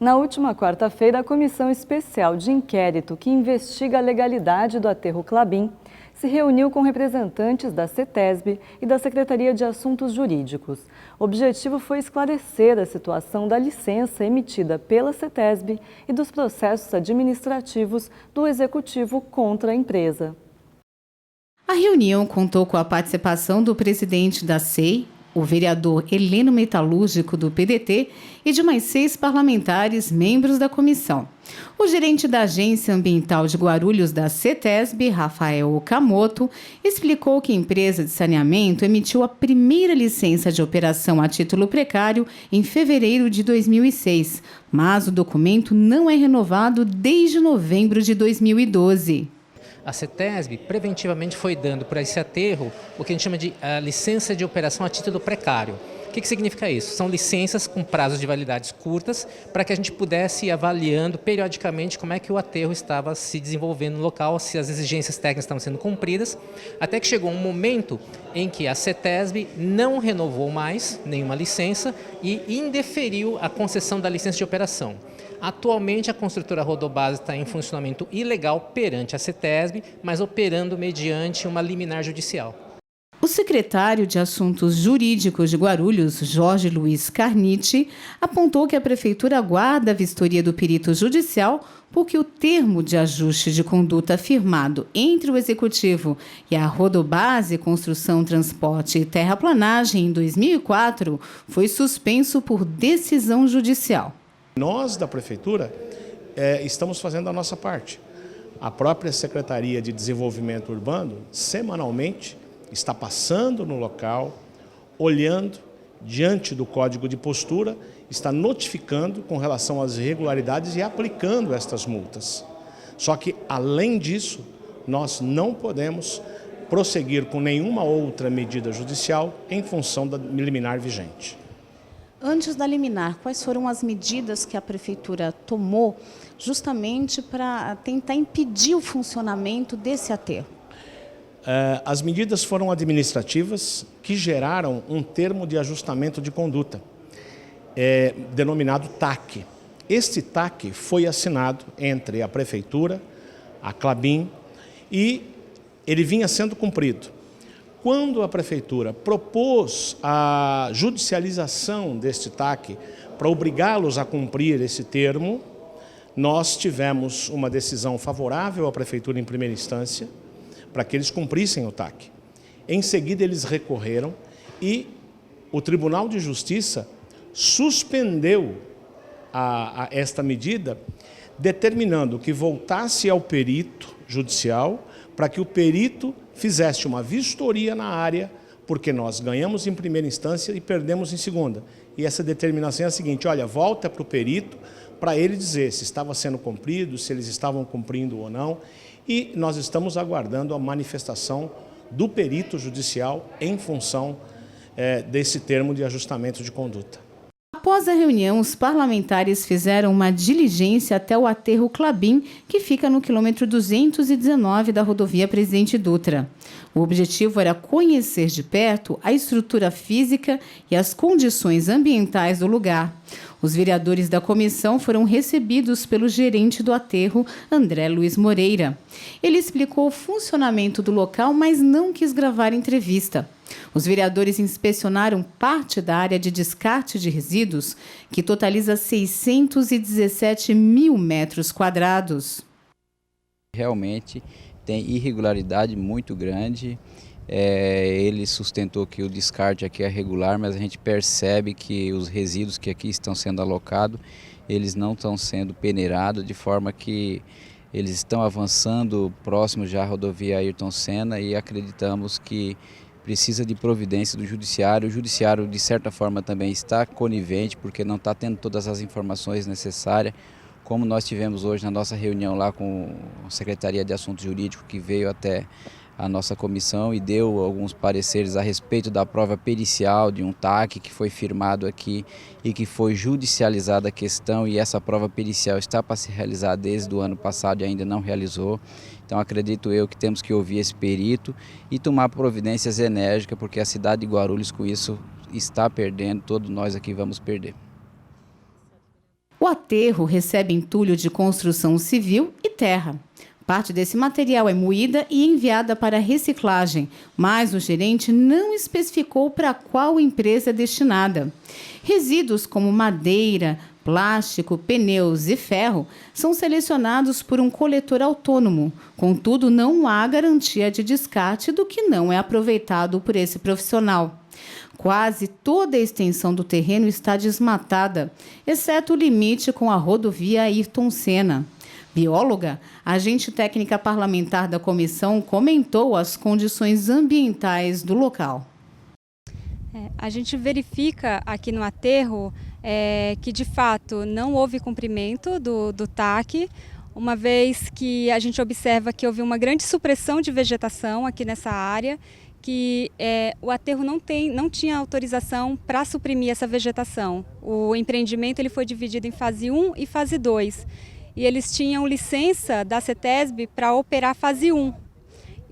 Na última quarta-feira, a Comissão Especial de Inquérito que investiga a legalidade do aterro Klabin se reuniu com representantes da CETESB e da Secretaria de Assuntos Jurídicos. O objetivo foi esclarecer a situação da licença emitida pela CETESB e dos processos administrativos do Executivo contra a empresa. A reunião contou com a participação do presidente da SEI, o vereador Heleno Metalúrgico do PDT e de mais 6 parlamentares membros da comissão. O gerente da Agência Ambiental de Guarulhos da CETESB, Rafael Okamoto, explicou que a empresa de saneamento emitiu a primeira licença de operação a título precário em fevereiro de 2006, mas o documento não é renovado desde novembro de 2012. A CETESB preventivamente foi dando para esse aterro o que a gente chama de licença de operação a título precário. O que significa isso? São licenças com prazos de validades curtas para que a gente pudesse ir avaliando periodicamente como é que o aterro estava se desenvolvendo no local, se as exigências técnicas estavam sendo cumpridas, até que chegou um momento em que a CETESB não renovou mais nenhuma licença e indeferiu a concessão da licença de operação. Atualmente, a construtora Rodobase está em funcionamento ilegal perante a CETESB, mas operando mediante uma liminar judicial. O secretário de Assuntos Jurídicos de Guarulhos, Jorge Luiz Carniti, apontou que a Prefeitura aguarda a vistoria do perito judicial porque o termo de ajuste de conduta firmado entre o Executivo e a Rodobase Construção, Transporte e Terraplanagem em 2004 foi suspenso por decisão judicial. Nós, da Prefeitura, estamos fazendo a nossa parte. A própria Secretaria de Desenvolvimento Urbano, semanalmente, está passando no local, olhando diante do Código de Postura, está notificando com relação às irregularidades e aplicando estas multas. Só que, além disso, nós não podemos prosseguir com nenhuma outra medida judicial em função da liminar vigente. Antes da liminar, quais foram as medidas que a Prefeitura tomou justamente para tentar impedir o funcionamento desse aterro? As medidas foram administrativas que geraram um termo de ajustamento de conduta, denominado TAC. Este TAC foi assinado entre a Prefeitura, a Klabin, e ele vinha sendo cumprido. Quando a Prefeitura propôs a judicialização deste TAC para obrigá-los a cumprir esse termo, nós tivemos uma decisão favorável à Prefeitura em primeira instância para que eles cumprissem o TAC. Em seguida, eles recorreram e o Tribunal de Justiça suspendeu esta medida, determinando que voltasse ao perito judicial para que o perito fizesse uma vistoria na área, porque nós ganhamos em primeira instância e perdemos em segunda. E essa determinação é a seguinte: olha, volta para o perito para ele dizer se estava sendo cumprido, se eles estavam cumprindo ou não. E nós estamos aguardando a manifestação do perito judicial em função desse termo de ajustamento de conduta. Após a reunião, os parlamentares fizeram uma diligência até o aterro Klabin, que fica no quilômetro 219 da rodovia Presidente Dutra. O objetivo era conhecer de perto a estrutura física e as condições ambientais do lugar. Os vereadores da comissão foram recebidos pelo gerente do aterro, André Luiz Moreira. Ele explicou o funcionamento do local, mas não quis gravar entrevista. Os vereadores inspecionaram parte da área de descarte de resíduos, que totaliza 617 mil metros quadrados. Realmente tem irregularidade muito grande. Ele sustentou que o descarte aqui é regular, mas a gente percebe que os resíduos que aqui estão sendo alocados, eles não estão sendo peneirados, de forma que eles estão avançando próximo já à rodovia Ayrton Senna e acreditamos que precisa de providência do Judiciário. O Judiciário, de certa forma, também está conivente, porque não está tendo todas as informações necessárias, como nós tivemos hoje na nossa reunião lá com a Secretaria de Assuntos Jurídicos, que veio até a nossa comissão e deu alguns pareceres a respeito da prova pericial de um TAC que foi firmado aqui e que foi judicializada a questão, e essa prova pericial está para se realizar desde o ano passado e ainda não realizou. Então acredito eu que temos que ouvir esse perito e tomar providências enérgicas, porque a cidade de Guarulhos com isso está perdendo, todos nós aqui vamos perder. O aterro recebe entulho de construção civil e terra. Parte desse material é moída e enviada para reciclagem, mas o gerente não especificou para qual empresa é destinada. Resíduos como madeira, plástico, pneus e ferro são selecionados por um coletor autônomo. Contudo, não há garantia de descarte do que não é aproveitado por esse profissional. Quase toda a extensão do terreno está desmatada, exceto o limite com a rodovia Ayrton Senna. Bióloga, agente técnica parlamentar da comissão, comentou as condições ambientais do local. A gente verifica aqui no aterro que, de fato, não houve cumprimento do TAC, uma vez que a gente observa que houve uma grande supressão de vegetação aqui nessa área, que o aterro não tinha autorização para suprimir essa vegetação. O empreendimento ele foi dividido em fase 1 e fase 2. E eles tinham licença da CETESB para operar fase 1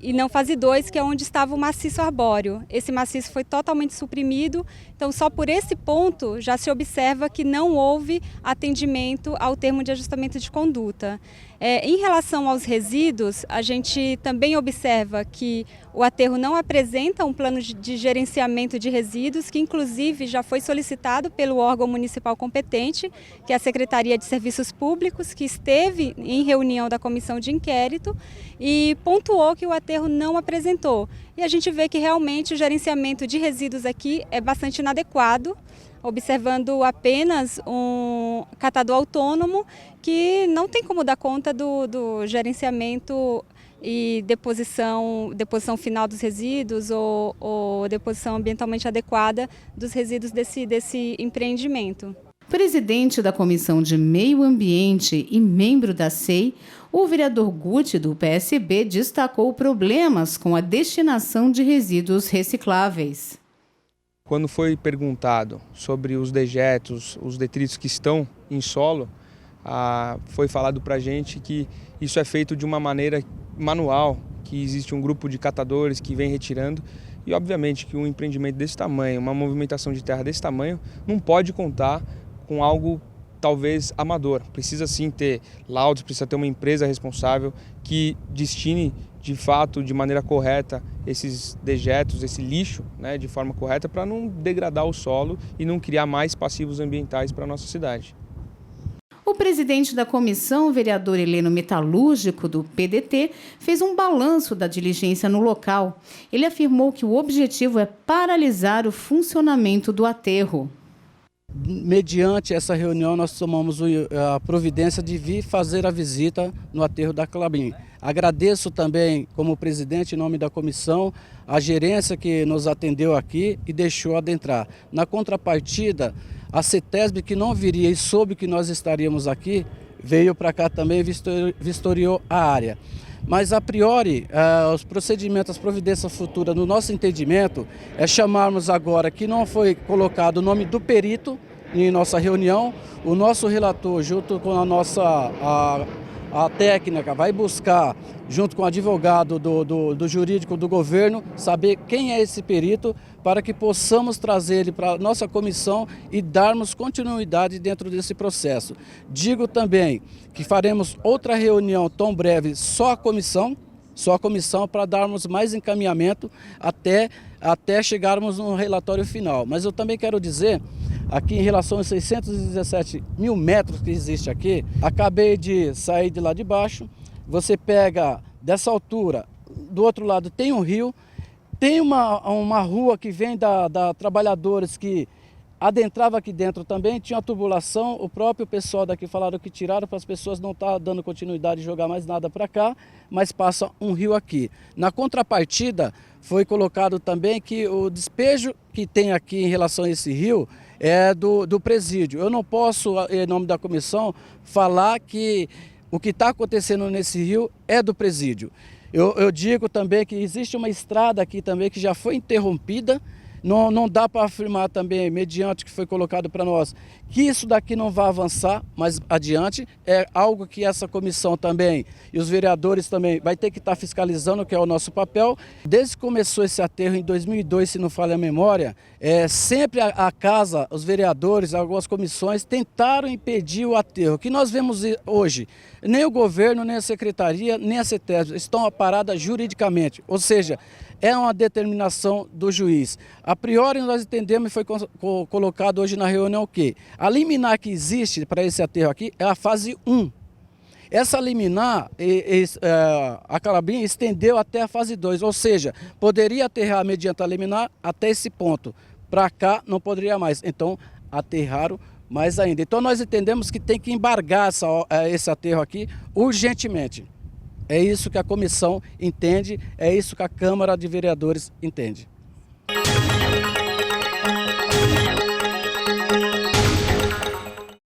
e não fase 2, que é onde estava o maciço arbóreo. Esse maciço foi totalmente suprimido, então só por esse ponto já se observa que não houve atendimento ao termo de ajustamento de conduta. Em relação aos resíduos, a gente também observa que o aterro não apresenta um plano de gerenciamento de resíduos, que inclusive já foi solicitado pelo órgão municipal competente, que é a Secretaria de Serviços Públicos, que esteve em reunião da comissão de inquérito e pontuou que o aterro não apresentou. E a gente vê que realmente o gerenciamento de resíduos aqui é bastante inadequado, observando apenas um catador autônomo que não tem como dar conta do gerenciamento e deposição final dos resíduos ou deposição ambientalmente adequada dos resíduos desse empreendimento. Presidente da Comissão de Meio Ambiente e membro da SEI, o vereador Guti, do PSB, destacou problemas com a destinação de resíduos recicláveis. Quando foi perguntado sobre os dejetos, os detritos que estão em solo, foi falado para a gente que isso é feito de uma maneira manual, que existe um grupo de catadores que vem retirando e obviamente que um empreendimento desse tamanho, uma movimentação de terra desse tamanho, não pode contar com algo talvez amador. Precisa sim ter laudos, precisa ter uma empresa responsável que destine de fato, de maneira correta, esses dejetos, esse lixo, né, de forma correta, para não degradar o solo e não criar mais passivos ambientais para a nossa cidade. O presidente da comissão, o vereador Heleno Metalúrgico, do PDT, fez um balanço da diligência no local. Ele afirmou que o objetivo é paralisar o funcionamento do aterro. Mediante essa reunião, nós tomamos a providência de vir fazer a visita no aterro da Clabin. Agradeço também, como presidente, em nome da comissão, a gerência que nos atendeu aqui e deixou adentrar. Na contrapartida, a CETESB, que não viria e soube que nós estaríamos aqui, veio para cá também e vistoriou a área. Mas, a priori, os procedimentos, as providências futuras, no nosso entendimento, é chamarmos agora que não foi colocado o nome do perito em nossa reunião, o nosso relator, junto com a nossa a técnica, vai buscar, junto com o advogado do jurídico do governo, saber quem é esse perito, para que possamos trazer ele para a nossa comissão e darmos continuidade dentro desse processo. Digo também que faremos outra reunião tão breve, só a comissão, para darmos mais encaminhamento até chegarmos no relatório final. Mas eu também quero dizer, aqui em relação aos 617 mil metros que existe aqui, acabei de sair de lá de baixo, você pega dessa altura, do outro lado tem um rio, tem uma rua que vem da trabalhadores que adentrava aqui dentro também, tinha uma tubulação, o próprio pessoal daqui falaram que tiraram para as pessoas não estar dando continuidade e jogar mais nada para cá, mas passa um rio aqui. Na contrapartida, foi colocado também que o despejo que tem aqui em relação a esse rio é do presídio. Eu não posso, em nome da comissão, falar que o que está acontecendo nesse rio é do presídio. Eu digo também que existe uma estrada aqui também que já foi interrompida, Não dá para afirmar também, mediante o que foi colocado para nós, que isso daqui não vai avançar mais adiante. É algo que essa comissão também e os vereadores também vai ter que estar fiscalizando, que é o nosso papel. Desde que começou esse aterro em 2002, se não falha a memória, sempre a casa, os vereadores, algumas comissões tentaram impedir o aterro. O que nós vemos hoje, nem o governo, nem a secretaria, nem a CETESB estão aparadas juridicamente, ou seja, é uma determinação do juiz. A priori nós entendemos e foi colocado hoje na reunião que a liminar que existe para esse aterro aqui é a fase 1. Essa liminar, a Clabin estendeu até a fase 2, ou seja, poderia aterrar mediante a liminar até esse ponto. Para cá não poderia mais, então aterraram mais ainda. Então nós entendemos que tem que embargar esse aterro aqui urgentemente. É isso que a comissão entende, é isso que a Câmara de Vereadores entende.